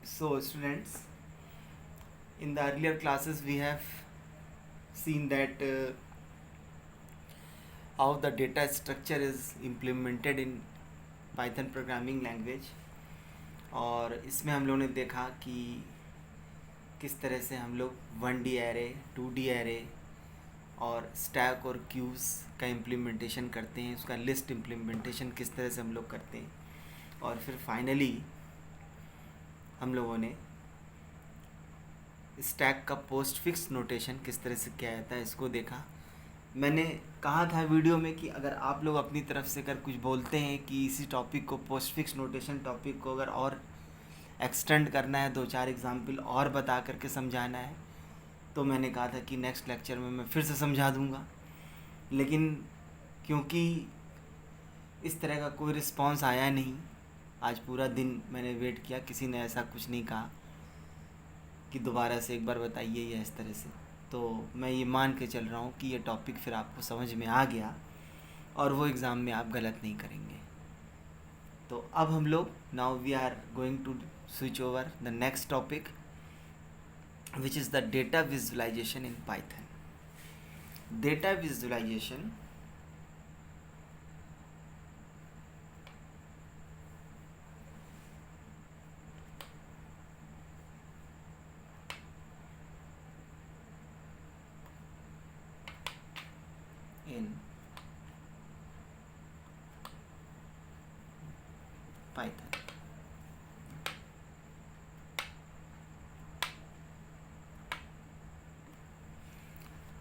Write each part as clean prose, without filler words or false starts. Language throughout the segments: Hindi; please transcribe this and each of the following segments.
So, students, in the earlier classes, we have seen that how the data structure is implemented in Python programming language. और इसमें हम लोगों ने देखा कि किस तरह से हम लोग 1D एरे 2D एरे और स्टैक और क्यूज़ का इम्प्लीमेंटेशन करते हैं, उसका लिस्ट इम्प्लीमेंटेशन किस तरह से हम लोग करते हैं, और फिर फाइनली हम लोगों ने स्टैक का पोस्ट फिक्स नोटेशन किस तरह से किया जाता है इसको देखा। मैंने कहा था वीडियो में कि अगर आप लोग अपनी तरफ से अगर कुछ बोलते हैं कि इसी टॉपिक को, पोस्ट फिक्स नोटेशन टॉपिक को अगर और एक्सटेंड करना है, 2-4 एग्जाम्पल और बता करके समझाना है, तो मैंने कहा था कि नेक्स्ट लेक्चर में मैं फिर से समझा दूंगा। लेकिन क्योंकि इस तरह का कोई रिस्पांस आया नहीं, आज पूरा दिन मैंने वेट किया, किसी ने ऐसा कुछ नहीं कहा कि दोबारा से एक बार बताइए या इस तरह से, तो मैं ये मान के चल रहा हूँ कि ये टॉपिक फिर आपको समझ में आ गया और वो एग्ज़ाम में आप गलत नहीं करेंगे। तो अब हम लोग now we are going to switch over the next topic which is the data visualisation in Python. Data visualisation in Python.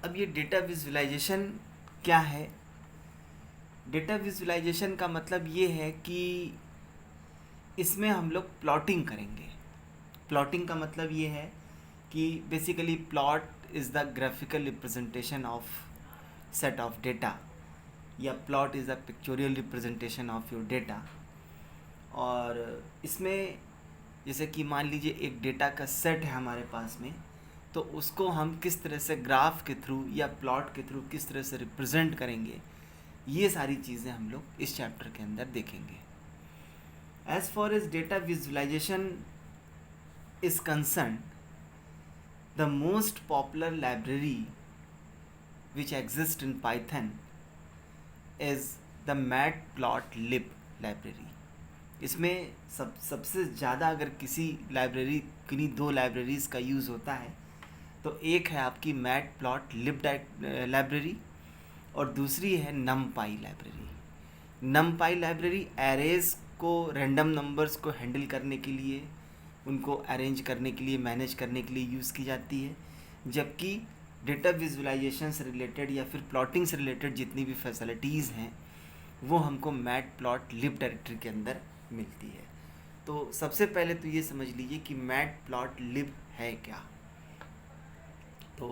अब ये डेटा विजुअलाइजेशन क्या है? डेटा विजुअलाइजेशन का मतलब ये है कि इसमें हम लोग प्लॉटिंग करेंगे। प्लॉटिंग का मतलब ये है कि basically plot is the graphical representation of set of data, या plot is the pictorial representation of your data. और इसमें जैसे कि मान लीजिए एक डेटा का सेट है हमारे पास में, तो उसको हम किस तरह से ग्राफ के थ्रू या प्लॉट के थ्रू किस तरह से रिप्रेजेंट करेंगे, ये सारी चीज़ें हम लोग इस चैप्टर के अंदर देखेंगे। As far as data visualisation is concern, the most popular library which exists in Python is the matplotlib library. इसमें सबसे ज़्यादा अगर किसी लाइब्रेरी, किन्हीं 2 लाइब्रेरीज़ का यूज़ होता है, तो एक है आपकी मैटप्लॉटलिब लाइब्रेरी और दूसरी है नमपाई लाइब्रेरी। नमपाई लाइब्रेरी एरेज़ को, रैंडम नंबर्स को हैंडल करने के लिए, उनको अरेंज करने के लिए, मैनेज करने के लिए यूज़ की जाती है, जबकि डेटा विजुअलाइजेशन से रिलेटेड या फिर प्लॉटिंग से रिलेटेड जितनी भी फैसिलिटीज़ हैं वो हमको मैटप्लॉटलिब डायरेक्टरी के अंदर मिलती है। तो सबसे पहले तो ये समझ लीजिए कि मैटप्लॉटलिब है क्या। तो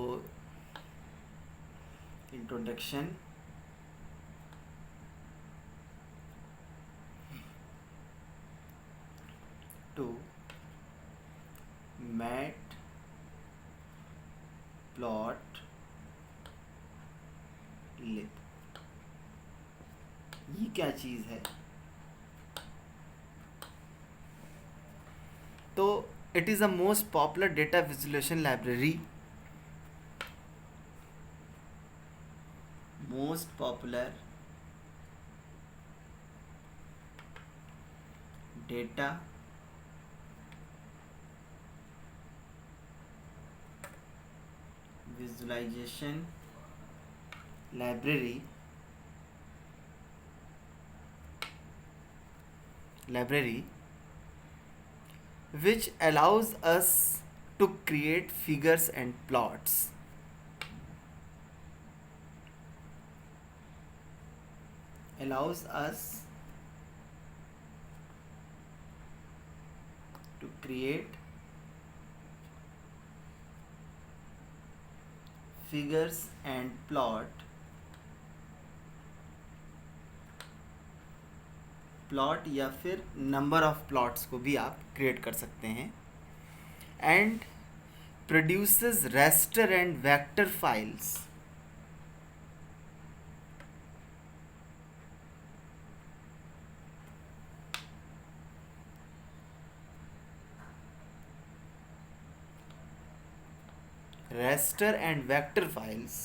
इंट्रोडक्शन टू मैटप्लॉटलिब, ये क्या चीज़ है? तो it is the most popular data visualisation library, most popular data visualization library which allows us to create figures and plots. Allows us to create figures and plot या फिर नंबर ऑफ प्लॉट्स को भी आप क्रिएट कर सकते हैं, and produces raster and vector files raster and vector files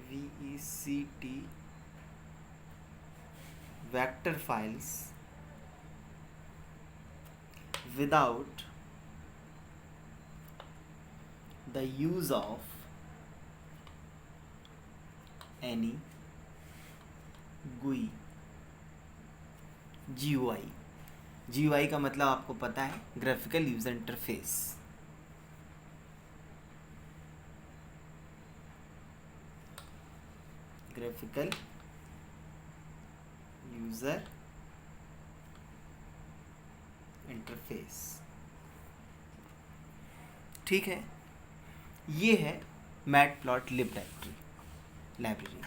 VECT vector files without the use of any GUI GUI GUI का मतलब आपको पता है, graphical user interface. Graphical user interface, ठीक है। ये है matplotlib library,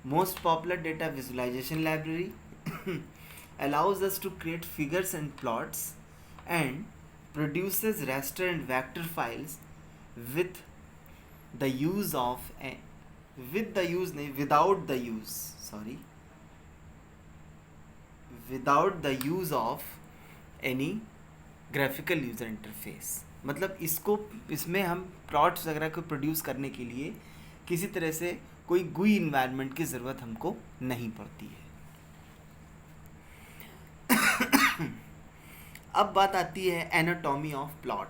most popular data visualisation library, allows us to create figures and plots and produces raster and vector files with the use of without the use of any graphical user interface। मतलब इसमें हम प्लॉट्स वगैरह को प्रोड्यूस करने के लिए किसी तरह से कोई GUI इन्वायरमेंट की ज़रूरत हमको नहीं पड़ती है। अब बात आती है anatomy of plot.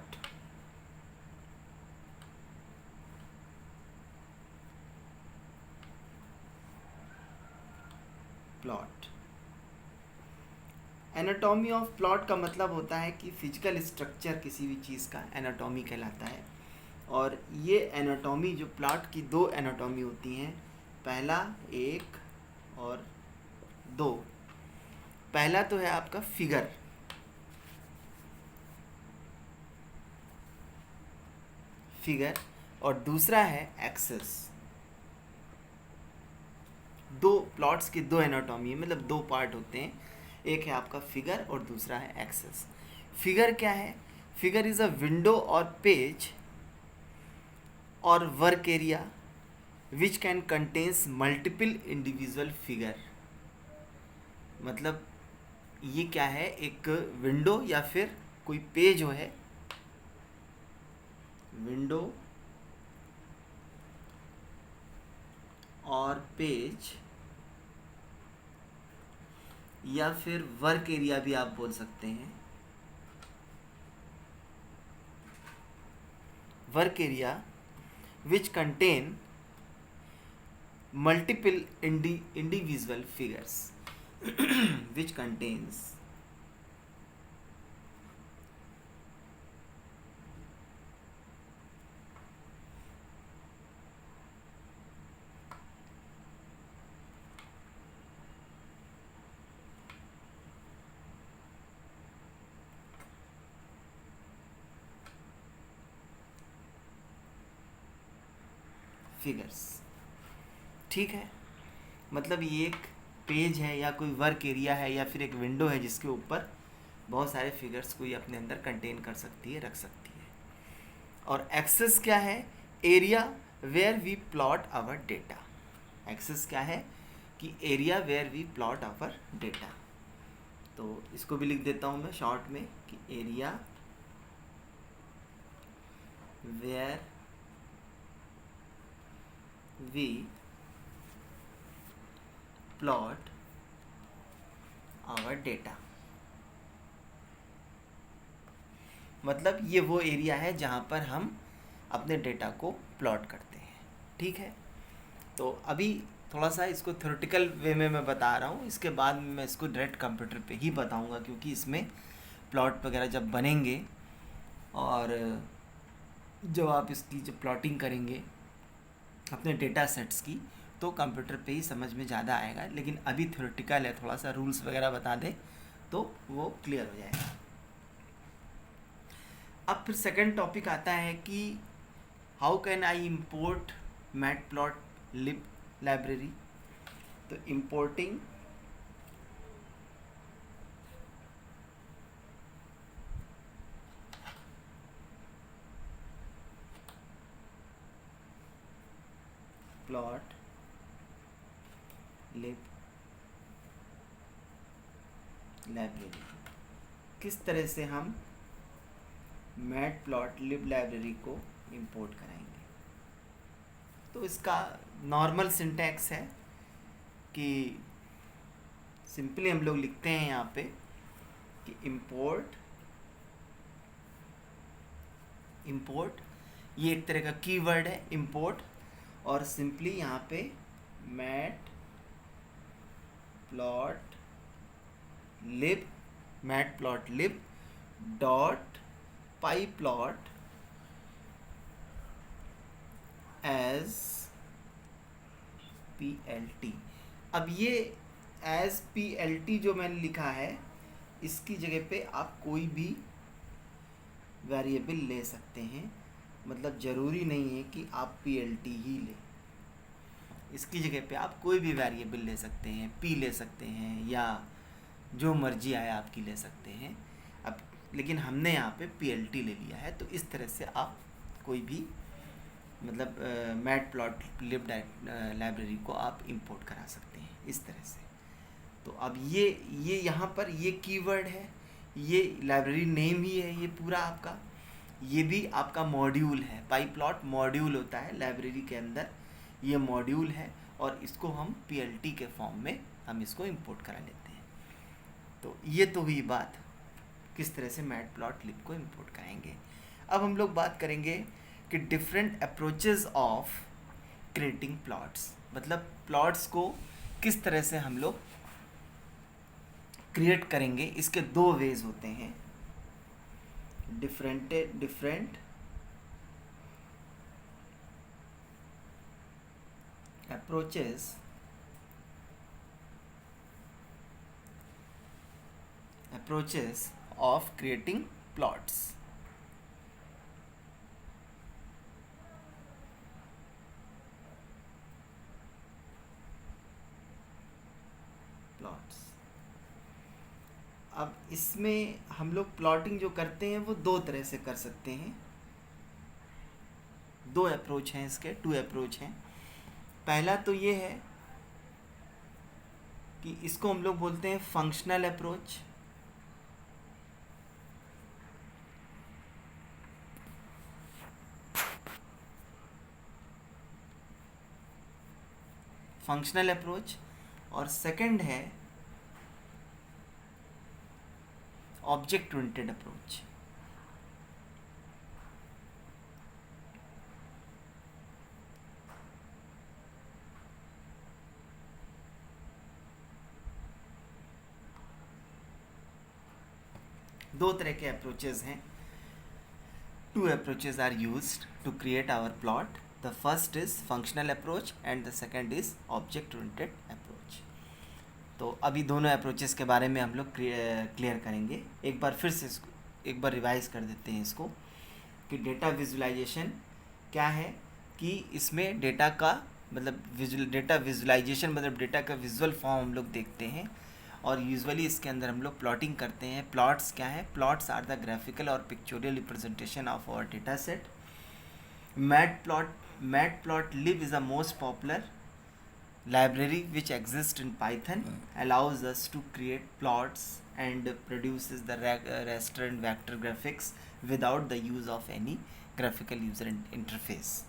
Anatomy of plot का मतलब होता है कि फिजिकल स्ट्रक्चर किसी भी चीज़ का एनाटॉमी कहलाता है। और ये एनाटॉमी, जो प्लॉट की दो एनाटॉमी होती हैं, पहला 1 और 2। पहला तो है आपका फिगर और दूसरा है एक्सेस। दो प्लॉट्स की दो एनाटॉमी है, मतलब दो पार्ट होते हैं, एक है आपका फिगर और दूसरा है एक्सेस। फिगर क्या है? फिगर इज अ विंडो और पेज और work area which can contains multiple individual figure. मतलब ये क्या है, एक विंडो या फिर कोई पेज हो है, विंडो और पेज या फिर वर्क एरिया भी आप बोल सकते हैं, work area which contain multiple individual figures which contains figures, ठीक है। मतलब ये एक पेज है या कोई वर्क एरिया है या फिर एक विंडो है जिसके ऊपर बहुत सारे फिगर्स कोई अपने अंदर कंटेन कर सकती है, रख सकती है। और एक्सेस क्या है? Area where we plot our data. Axes क्या है कि area where we plot our data. तो इसको भी लिख देता हूँ मैं शॉर्ट में कि area where we plot our data. मतलब ये वो एरिया है जहाँ पर हम अपने डेटा को प्लॉट करते हैं, ठीक है। तो अभी थोड़ा सा इसको थ्योरेटिकल वे में मैं बता रहा हूँ, इसके बाद मैं इसको डायरेक्ट कंप्यूटर पे ही बताऊँगा, क्योंकि इसमें प्लॉट वगैरह जब बनेंगे और जब आप इसकी जब प्लॉटिंग करेंगे अपने डेटा सेट्स की, तो कंप्यूटर पे ही समझ में ज़्यादा आएगा। लेकिन अभी थ्योरेटिकल है, थोड़ा सा रूल्स वगैरह बता दें तो वो क्लियर हो जाएगा। अब फिर सेकंड टॉपिक आता है कि how can I import matplotlib library. तो इम्पोर्टिंग प्लॉट लिब लाइब्रेरी, किस तरह से हम मैटप्लॉटलिब लाइब्रेरी को इंपोर्ट कराएंगे। तो इसका नॉर्मल सिंटैक्स है कि सिंपली हम लोग लिखते हैं यहाँ पे कि इंपोर्ट ये एक तरह का कीवर्ड है इंपोर्ट, और सिंपली यहाँ पे matplotlib dot pyplot as PLT। अब ये एज PLT जो मैंने लिखा है, इसकी जगह पे आप कोई भी वेरिएबल ले सकते हैं, मतलब ज़रूरी नहीं है कि आप PLT ही लें। इसकी जगह पे आप कोई भी वेरिएबल ले सकते हैं, P ले सकते हैं या जो मर्जी आए आपकी ले सकते हैं। अब लेकिन हमने यहाँ पे PLT ले लिया है, तो इस तरह से आप कोई भी मतलब मैटप्लॉटलिब लाइब्रेरी को आप इंपोर्ट करा सकते हैं इस तरह से। तो अब ये यहाँ पर ये कीवर्ड है, ये लाइब्रेरी नेम ही है, ये पूरा आपका, ये भी आपका मॉड्यूल है। पाईप्लॉट मॉड्यूल होता है लाइब्रेरी के अंदर, ये मॉड्यूल है, और इसको हम PLT के फॉर्म में हम इसको इंपोर्ट करा लेते हैं। तो ये तो हुई बात किस तरह से मैटप्लॉटलिब को इंपोर्ट कराएंगे। अब हम लोग बात करेंगे कि different approaches of creating plots, मतलब प्लॉट्स को किस तरह से हम लोग क्रिएट करेंगे। इसके दो वेज होते हैं, different approaches of creating plots। अब इसमें हम लोग प्लॉटिंग जो करते हैं वो दो तरह से कर सकते हैं, दो अप्रोच हैं इसके, 2 अप्रोच हैं। पहला तो ये है कि इसको हम लोग बोलते हैं फंक्शनल अप्रोच। और सेकंड है ऑब्जेक्ट ओरिएंटेड अप्रोच। दो तरह के अप्रोचेस हैं। 2 approaches are used to create our plot. The first is functional approach and the second is object oriented approach। तो अभी दोनों अप्रोचेस के बारे में हम लोग क्लियर करेंगे। एक बार फिर से इसको एक बार रिवाइज कर देते हैं इसको कि डेटा विजुअलाइजेशन क्या है, कि इसमें डेटा का मतलब डेटा विजुअलाइजेशन मतलब डेटा का विजुअल फॉर्म हम लोग देखते हैं, और यूजुअली इसके अंदर हम लोग प्लॉटिंग करते हैं। प्लॉट्स क्या है? प्लॉट्स आर द ग्राफिकल और pictorial representation of our data set. Matplotlib is the most popular library which exists in Python, allows us to create plots and produces the raster and vector graphics without the use of any graphical user interface.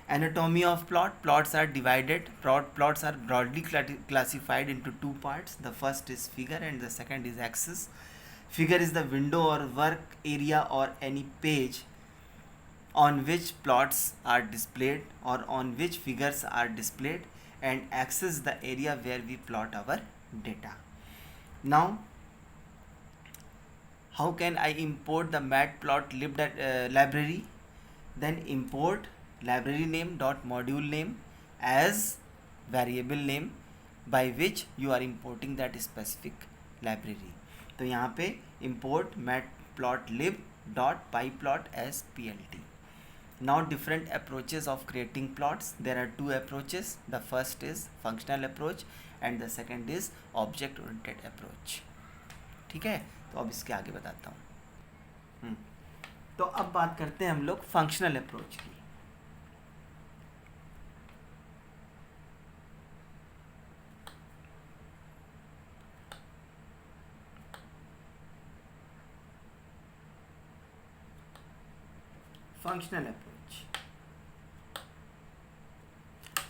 Anatomy of plots are divided. Plots are broadly classified into 2 parts. The first is figure and the second is axis. Figure is the window or work area or any page on which plots are displayed or on which figures are displayed, and axis the area where we plot our data. Now how can I import the matplotlib library? Then import library name dot module name as variable name by which you are importing that specific library. तो यहाँ पे import matplotlib dot pyplot as PLT. Now different approaches of creating plots. There are 2 approaches. The first is functional approach and the second is object oriented approach. ठीक है, तो अब इसके आगे बताता हूँ। तो अब बात करते हैं हम लोग फंक्शनल अप्रोच की। Functional approach.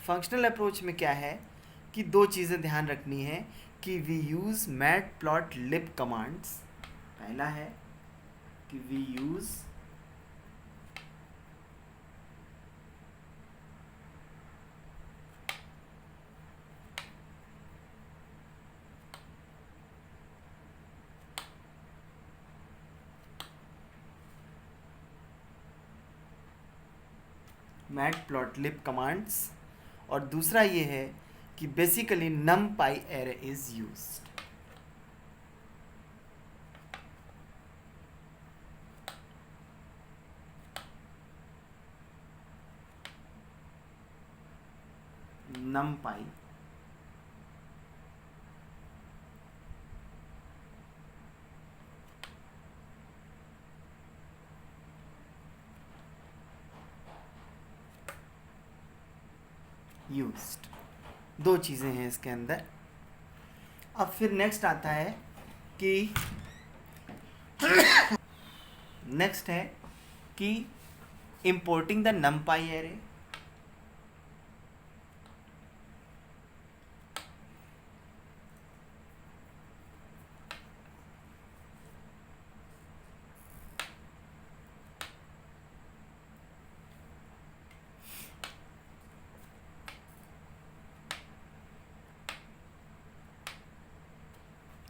फंक्शनल अप्रोच में क्या है कि दो चीज़ें ध्यान रखनी है कि वी यूज़ मैटप्लॉटलिब कमांड्स। पहला है कि वी यूज़ मैटप्लॉटलिब कमांड्स, और दूसरा ये है कि basically numpy array is used. numpy used, दो चीज़ें हैं इसके अंदर। अब फिर नेक्स्ट आता है कि नेक्स्ट है कि importing the numpy array।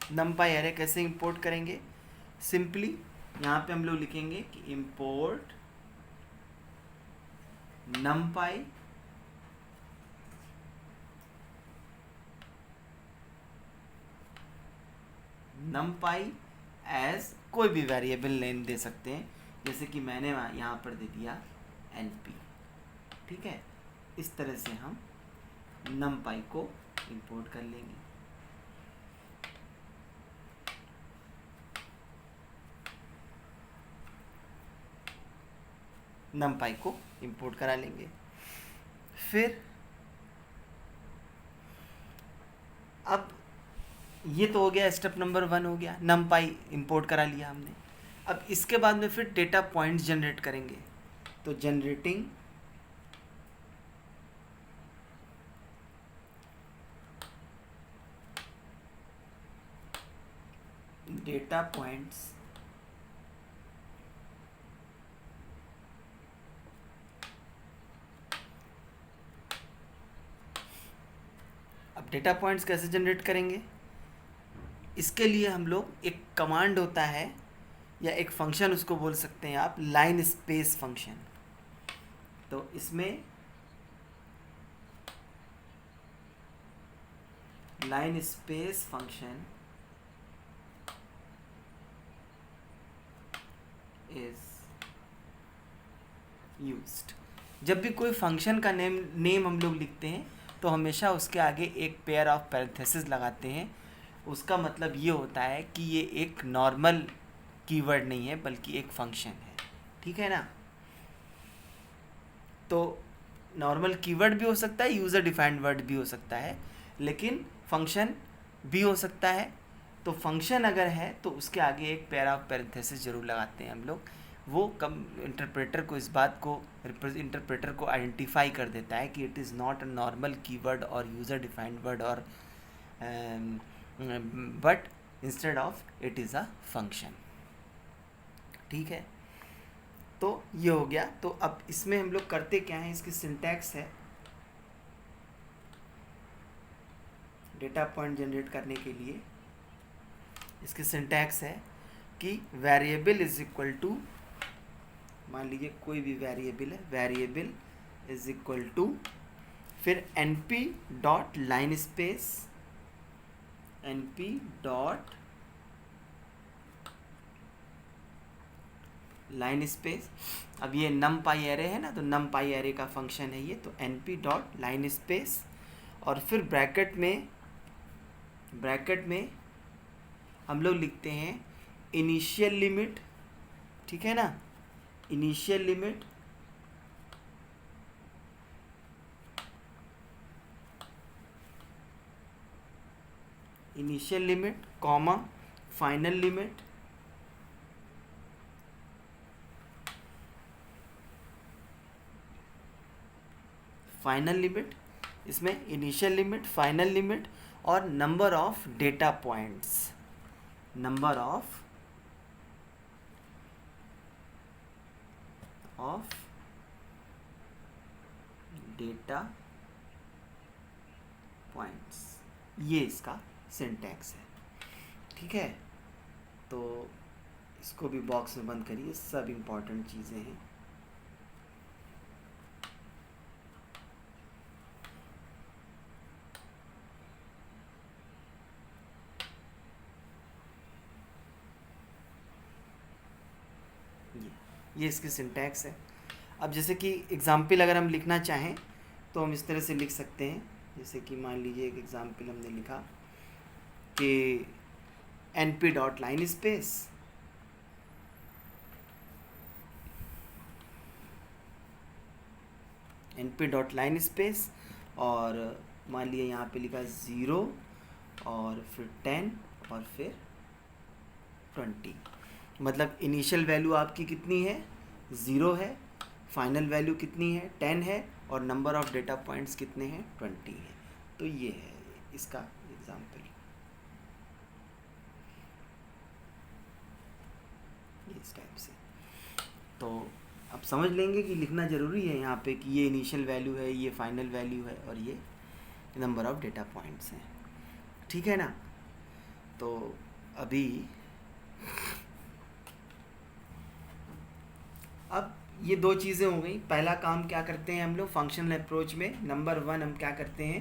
numpy array कैसे इंपोर्ट करेंगे? सिंपली यहाँ पे हम लोग लिखेंगे कि import numpy एज कोई भी वेरिएबल नेम दे सकते हैं, जैसे कि मैंने यहाँ पर दे दिया np। ठीक है, इस तरह से हम numpy को इंपोर्ट कर लेंगे। numpy को इंपोर्ट करा लेंगे। फिर अब ये तो हो गया, स्टेप नंबर 1 हो गया, numpy इंपोर्ट करा लिया हमने। अब इसके बाद में फिर डेटा पॉइंट्स जनरेट करेंगे। तो जनरेटिंग डेटा पॉइंट्स अब डेटा पॉइंट्स कैसे जनरेट करेंगे? इसके लिए हम लोग एक कमांड होता है या एक फंक्शन उसको बोल सकते हैं आप, लाइन स्पेस फंक्शन। तो इसमें line space function is used. जब भी कोई फंक्शन का नेम हम लोग लिखते हैं तो हमेशा उसके आगे एक पेयर ऑफ पैरेंथेसिस लगाते हैं। उसका मतलब ये होता है कि ये एक नॉर्मल कीवर्ड नहीं है बल्कि एक फंक्शन है। ठीक है ना? तो नॉर्मल कीवर्ड भी हो सकता है, यूज़र डिफाइंड वर्ड भी हो सकता है, लेकिन फंक्शन भी हो सकता है। तो फंक्शन अगर है तो उसके आगे एक पेयर ऑफ पैरेंथेसिस जरूर लगाते हैं हम लोग। वो कम इंटरप्रेटर को इस बात को इंटरप्रेटर को आइडेंटिफाई कर देता है कि it is not a normal keyword और यूज़र डिफाइंड वर्ड और but instead of it is a function. ठीक है, तो ये हो गया। तो अब इसमें हम लोग करते क्या हैं, इसकी सिंटैक्स है डेटा पॉइंट जनरेट करने के लिए। इसकी सिंटैक्स है कि वेरिएबल इज इक्वल टू, मान लीजिए कोई भी वेरिएबल है, वेरिएबल इज इक्वल टू फिर np dot line space, np dot line space. अब ये numpy array है ना, तो numpy array का फंक्शन है ये, तो np डॉट लाइन स्पेस और फिर ब्रैकेट में हम लोग लिखते हैं इनिशियल लिमिट। ठीक है ना, initial limit comma final limit. Final limit, इसमें इनिशियल लिमिट, फाइनल लिमिट और number of data points, number of data points, ये इसका सिंटैक्स है। ठीक है, तो इसको भी बॉक्स में बंद करिए, सब इम्पॉर्टेंट चीज़ें हैं। ये इसकी सिंटैक्स है। अब जैसे कि एग्जाम्पल अगर हम लिखना चाहें तो हम इस तरह से लिख सकते हैं। जैसे कि मान लीजिए एक एग्जाम्पल हमने लिखा कि np dot line space np dot linspace और मान लिया यहाँ पे लिखा 0 और फिर 10 और फिर 20। मतलब इनिशियल वैल्यू आपकी कितनी है, 0 है, फाइनल वैल्यू कितनी है, 10 है, और नंबर ऑफ डेटा पॉइंट्स कितने हैं, 20 है। तो ये है इसका एग्जाम्पल, ये इस टाइप से। तो अब समझ लेंगे कि लिखना ज़रूरी है यहाँ पे कि ये इनिशियल वैल्यू है, ये फाइनल वैल्यू है और ये नंबर ऑफ डेटा पॉइंट्स हैं। ठीक है ना। तो अभी अब ये दो चीज़ें हो गई। पहला काम क्या करते हैं हम लोग फंक्शनल अप्रोच में, नंबर 1 हम क्या करते हैं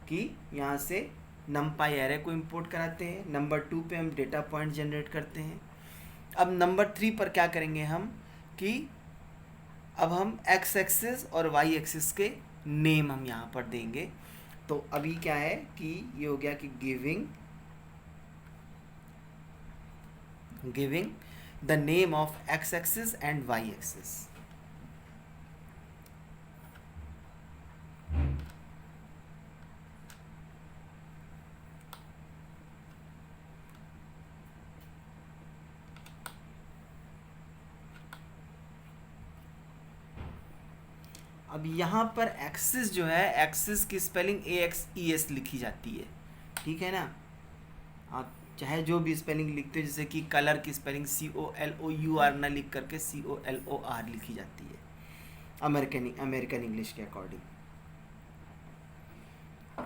कि यहाँ से numpy एरे को इंपोर्ट कराते हैं। नंबर 2 पे हम डेटा पॉइंट जनरेट करते हैं। अब नंबर 3 पर क्या करेंगे हम कि अब हम x एक्सिस और y एक्सिस के नेम हम यहाँ पर देंगे। तो अभी क्या है कि ये हो गया कि giving the name of x axis and y axis। अब यहाँ पर एक्सिस जो है, एक्सिस की स्पेलिंग AXES लिखी जाती है। ठीक है ना। आप चाहे जो भी स्पेलिंग लिखते हो, जैसे कि कलर की स्पेलिंग COLOUR ना लिख करके COLOR लिखी जाती है अमेरिकन इंग्लिश के अकॉर्डिंग।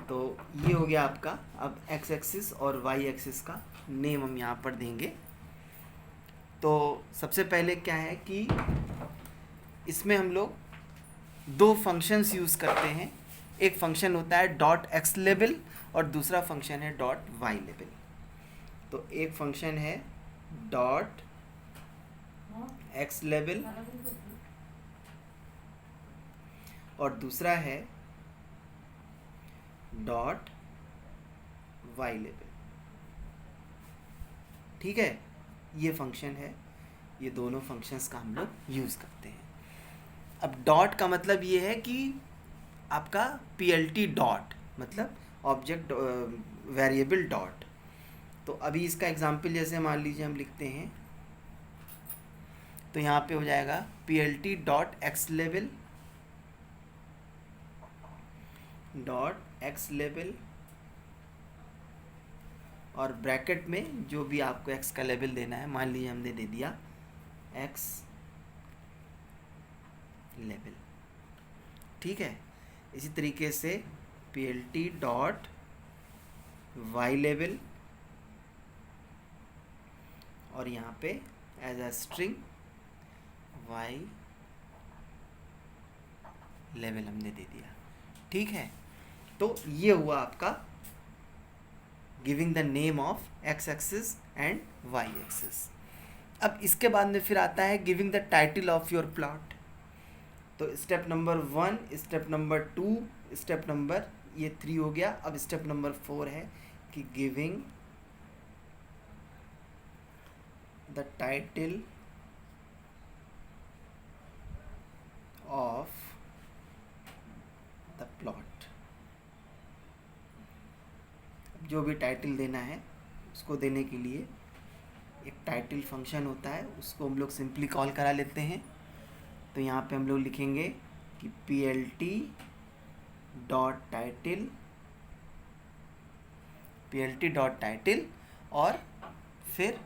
तो ये हो गया आपका। अब x एक्सिस और y एक्सिस का नेम हम यहाँ पर देंगे। तो सबसे पहले क्या है कि इसमें हम लोग दो फंक्शंस यूज़ करते हैं। एक फंक्शन होता है .xlabel और दूसरा फंक्शन है .ylabel। तो एक फंक्शन है .xlabel और दूसरा है .ylabel। ठीक है, ये फंक्शन है। ये दोनों फंक्शंस का हम लोग यूज़ करते हैं। अब डॉट का मतलब ये है कि आपका PLT डॉट मतलब ऑब्जेक्ट वेरिएबल डॉट। तो अभी इसका एग्जांपल जैसे मान लीजिए हम लिखते हैं तो यहाँ पे हो जाएगा PLT डॉट xlabel और ब्रैकेट में जो भी आपको x का लेवल देना है, मान लीजिए हमने दे दिया x लेवल। ठीक है, इसी तरीके से PLT डॉट ylabel और यहाँ पे एज अ स्ट्रिंग y लेवल हमने दे दिया। ठीक है, तो ये हुआ आपका giving the name of x axis and y axis. अब इसके बाद में फिर आता है giving the title of your plot. तो step number 1, step number 2, step number ये 3 हो गया। अब स्टेप नंबर 4 है कि giving the title of the plot. जो भी टाइटल देना है उसको देने के लिए एक टाइटल फंक्शन होता है, उसको हम लोग सिंपली कॉल करा लेते हैं। तो यहाँ पे हम लोग लिखेंगे कि PLT dot title, PLT dot title, और फिर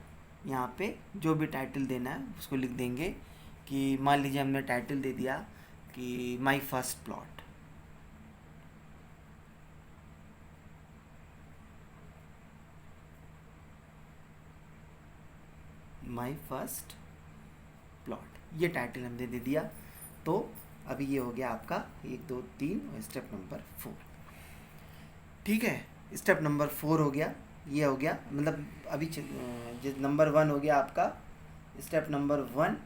यहाँ पे जो भी टाइटल देना है उसको लिख देंगे कि मान लीजिए हमने टाइटल दे दिया कि my first plot. My first plot, ये टाइटल हमने दे दिया। तो अभी ये हो गया आपका 1 2 3 और स्टेप नंबर 4। ठीक है, स्टेप नंबर 4 हो गया, ये हो गया, मतलब अभी नंबर 1 हो गया आपका, step number 1,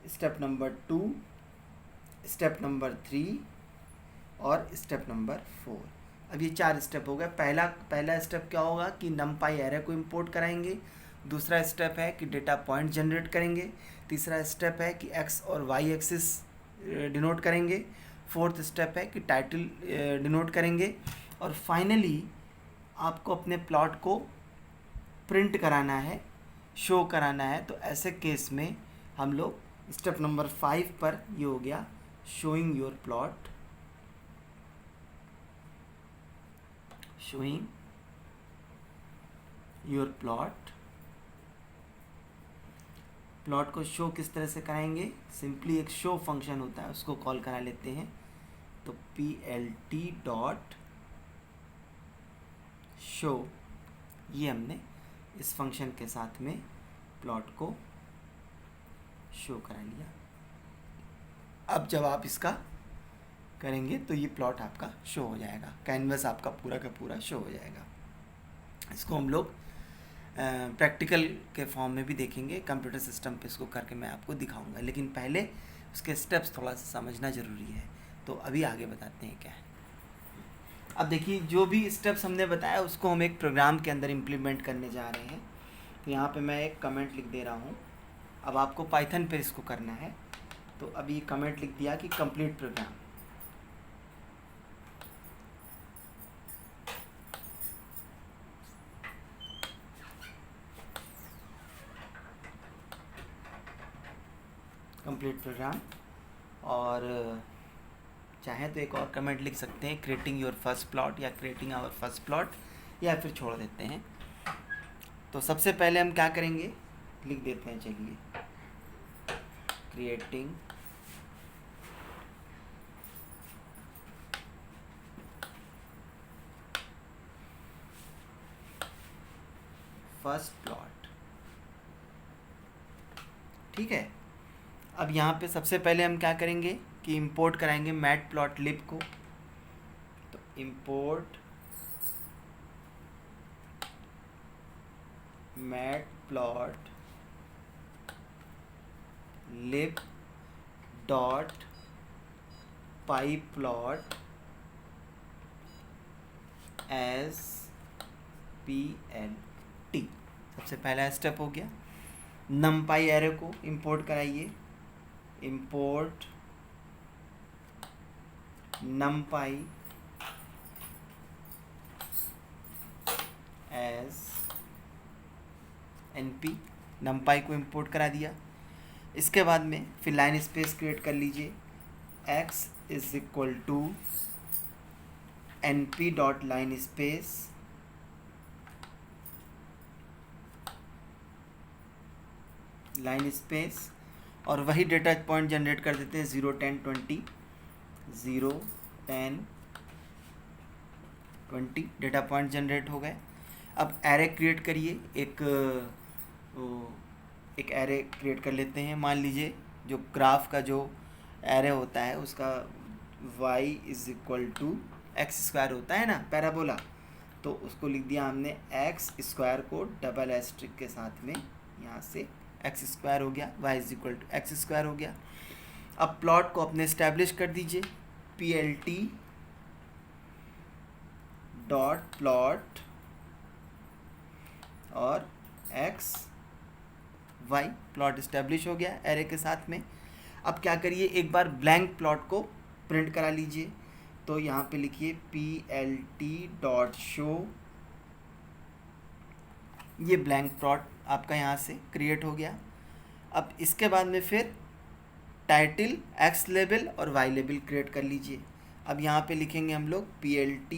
step number 2, step number 3 और स्टेप नंबर 4। अब ये 4 स्टेप हो गए। पहला स्टेप क्या होगा कि नमपाई एरे को इंपोर्ट कराएंगे। दूसरा स्टेप है कि डेटा पॉइंट जनरेट करेंगे। तीसरा स्टेप है कि एक्स और वाई एक्सिस डिनोट करेंगे। फोर्थ स्टेप है कि टाइटल डिनोट करेंगे। और फाइनली आपको अपने प्लॉट को प्रिंट कराना है, शो कराना है। तो ऐसे केस में हम लोग स्टेप नंबर 5 पर ये हो गया showing your plot, showing your plot. Plot को शो किस तरह से कराएंगे, सिंपली एक शो फंक्शन होता है उसको कॉल करा लेते हैं। तो PLT डॉट शो, ये हमने इस फंक्शन के साथ में प्लॉट को शो करा लिया। अब जब आप इसका करेंगे तो ये प्लॉट आपका शो हो जाएगा, कैनवस आपका पूरा का पूरा शो हो जाएगा। इसको हम लोग प्रैक्टिकल के फॉर्म में भी देखेंगे, कंप्यूटर सिस्टम पे इसको करके मैं आपको दिखाऊंगा, लेकिन पहले उसके स्टेप्स थोड़ा सा समझना ज़रूरी है। तो अभी आगे बताते हैं क्या है। अब देखिए, जो भी स्टेप्स हमने बताया उसको हम एक प्रोग्राम के अंदर इम्प्लीमेंट करने जा रहे हैं। तो यहाँ पे मैं एक कमेंट लिख दे रहा हूँ। अब आपको पाइथन पे इसको करना है। तो अभी कमेंट लिख दिया कि कंप्लीट प्रोग्राम। कंप्लीट प्रोग्राम, और चाहें तो एक और कमेंट लिख सकते हैं, क्रिएटिंग योर फर्स्ट प्लॉट या क्रिएटिंग आवर फर्स्ट प्लॉट, या फिर छोड़ देते हैं। तो सबसे पहले हम क्या करेंगे, लिख देते हैं, चलिए, क्रिएटिंग फर्स्ट प्लॉट। ठीक है। अब यहाँ पे सबसे पहले हम क्या करेंगे कि इंपोर्ट कराएंगे मैटप्लॉटलिब को। तो import matplotlib dot pyplot as PLT। सबसे पहला स्टेप हो गया। नमपाई एरे को इंपोर्ट कराइए, import numpy as NP। numpy को इंपोर्ट करा दिया। इसके बाद में फिर लाइन स्पेस क्रिएट कर लीजिए, x is equal to NP dot linspace और वही डेटा पॉइंट जनरेट कर देते हैं 0 10 20 0 10 20 डेटा पॉइंट जनरेट हो गए। अब एरे क्रिएट करिए, एक एरे क्रिएट कर लेते हैं। मान लीजिए जो ग्राफ का जो एरे होता है उसका y is equal to x square होता है ना, पैराबोला। तो उसको लिख दिया हमने एक्स स्क्वायर को डबल एस्ट्रिक के साथ में, यहाँ से एक्स स्क्वायर हो गया, y is equal to x square हो गया। अब प्लॉट को अपने इस्टेब्लिश कर दीजिए, PLT डॉट प्लॉट और एक्स वाई, प्लॉट इस्टेब्लिश हो गया एरे के साथ में। अब क्या करिए, एक बार ब्लैंक प्लॉट को प्रिंट करा लीजिए। तो यहाँ पे लिखिए PLT डॉट शो, ये ब्लैंक प्लॉट आपका यहाँ से क्रिएट हो गया। अब इसके बाद में फिर टाइटल, एक्स लेबल और वाई लेबल क्रिएट कर लीजिए। अब यहाँ पे लिखेंगे हम लोग PLT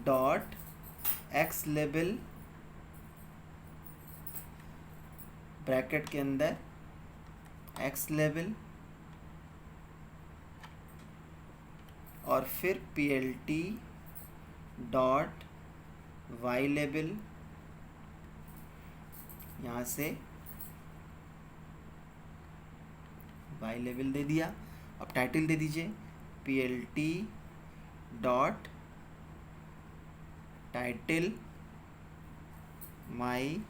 dot x level bracket के अंदर एक्स लेवल और फिर PLT डॉट वाई लेवल, यहाँ से वाई लेवल दे दिया। अब टाइटल दे दीजिए PLT dot title my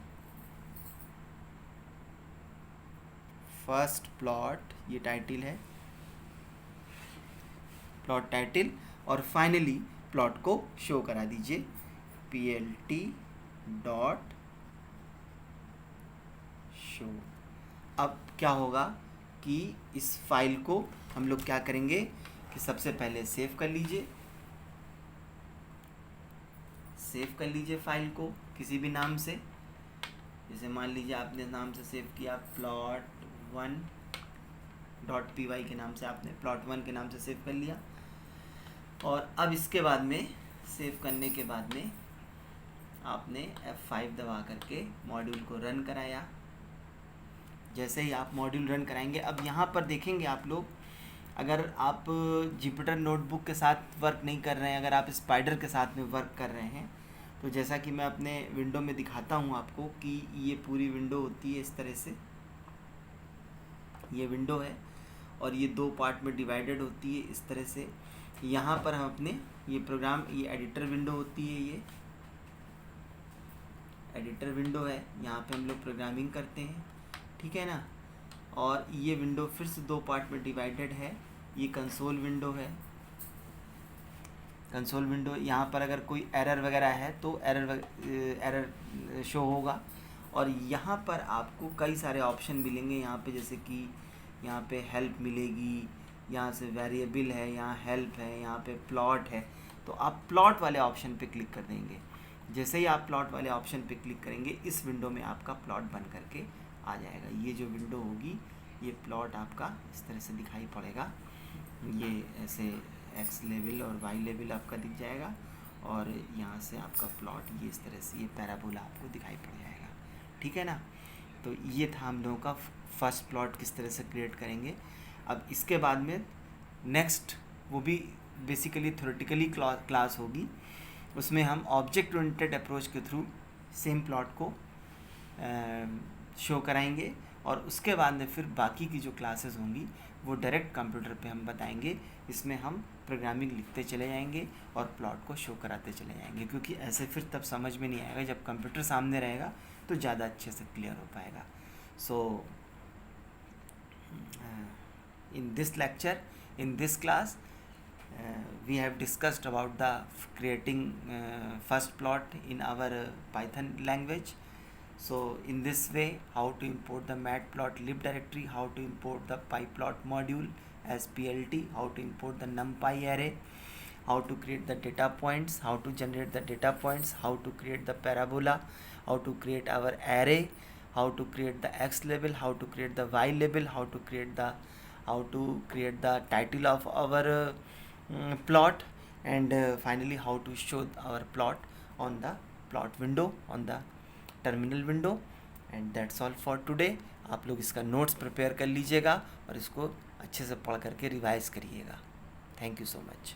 first plot, ये टाइटल है, प्लॉट टाइटल। और फाइनली प्लॉट को शो करा दीजिए PLT डॉट शो। अब क्या होगा कि इस फाइल को हम लोग क्या करेंगे कि सबसे पहले सेव कर लीजिए, सेव कर लीजिए फाइल को किसी भी नाम से। जैसे मान लीजिए आपने नाम से सेव किया plot1.py के नाम से, आपने plot1 के नाम से सेव कर लिया। और अब इसके बाद में सेव करने के बाद में आपने F5 दबा करके मॉड्यूल को रन कराया। जैसे ही आप मॉड्यूल रन कराएंगे, अब यहाँ पर देखेंगे आप लोग, अगर आप जुपिटर नोटबुक के साथ वर्क नहीं कर रहे हैं, अगर आप स्पाइडर के साथ में वर्क कर रहे हैं, तो जैसा कि मैं अपने विंडो में दिखाता हूँ आपको कि ये पूरी विंडो होती है इस तरह से, ये विंडो है और ये दो पार्ट में डिवाइडेड होती है इस तरह से। यहाँ पर हम अपने ये प्रोग्राम, ये एडिटर विंडो होती है, ये एडिटर विंडो है, यहाँ पे हम लोग प्रोग्रामिंग करते हैं, ठीक है ना। और ये विंडो फिर से दो पार्ट में डिवाइडेड है, ये कंसोल विंडो है, कंसोल विंडो। यहाँ पर अगर कोई एरर वगैरह है तो एरर शो होगा। और यहाँ पर आपको कई सारे ऑप्शन मिलेंगे यहाँ पे, जैसे कि यहाँ पे हेल्प मिलेगी, यहाँ से वेरिएबल है, यहाँ हेल्प है, यहाँ पे प्लॉट है। तो आप प्लॉट वाले ऑप्शन पे क्लिक कर देंगे। जैसे ही आप प्लॉट वाले ऑप्शन पे क्लिक करेंगे, इस विंडो में आपका प्लॉट बन करके आ जाएगा। ये जो विंडो होगी, ये प्लॉट आपका इस तरह से दिखाई पड़ेगा, ये ऐसे एक्स लेवल और वाई लेवल आपका दिख जाएगा। और यहाँ से आपका प्लॉट ये इस तरह से, ये पैराबोला आपको दिखाई पड़ जाएगा, ठीक है ना। तो ये था हम लोगों का फर्स्ट प्लॉट किस तरह से क्रिएट करेंगे। अब इसके बाद में नेक्स्ट, वो भी बेसिकली थ्योरेटिकली क्लास होगी, उसमें हम ऑब्जेक्ट ओरिएंटेड अप्रोच के थ्रू सेम प्लॉट को शो कराएंगे। और उसके बाद में फिर बाकी की जो क्लासेस होंगी वो डायरेक्ट कंप्यूटर पे हम बताएंगे। इसमें हम प्रोग्रामिंग लिखते चले जाएंगे और प्लॉट को शो कराते चले जाएंगे, क्योंकि ऐसे फिर तब समझ में नहीं आएगा, जब कंप्यूटर सामने रहेगा तो ज़्यादा अच्छे से क्लियर हो पाएगा। सो in this lecture, in this class, we have discussed about the creating first plot in our Python language. So in this way, how to import the matplotlib directory, how to import the pyplot module as PLT, how to import the numpy array, how to create the data points, how to generate the data points, how to create the parabola, how to create our array, how to create the x label, how to create the y label, how to create the title of our plot, and finally how to show our plot on the plot window, on the terminal window. And that's all for today. आप लोग इसका नोट्स प्रिपेयर कर लीजिएगा और इसको अच्छे से पढ़ करके रिवाइज करिएगा। Thank you so much.